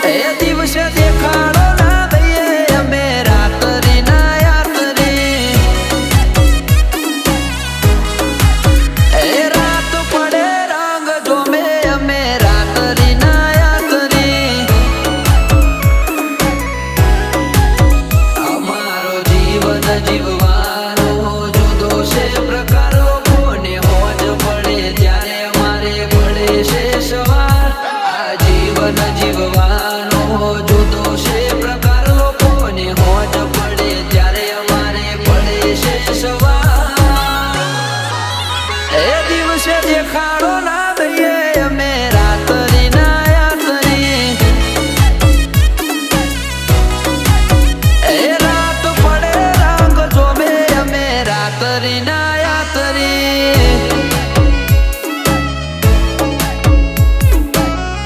એ દિવસે દેખાડો ના દઈએ અમે રાત્રિ ના યાત્રી એ રાત પડે રંગ જોમે અમે રાત્રિ ના યાત્રી અમારો જીવન જીવવાનો જુદો છે પ્રકારો કોને હોજ પડે ત્યારે અમારે પડે છે સવાર આ જીવન જીવવાનો જુદો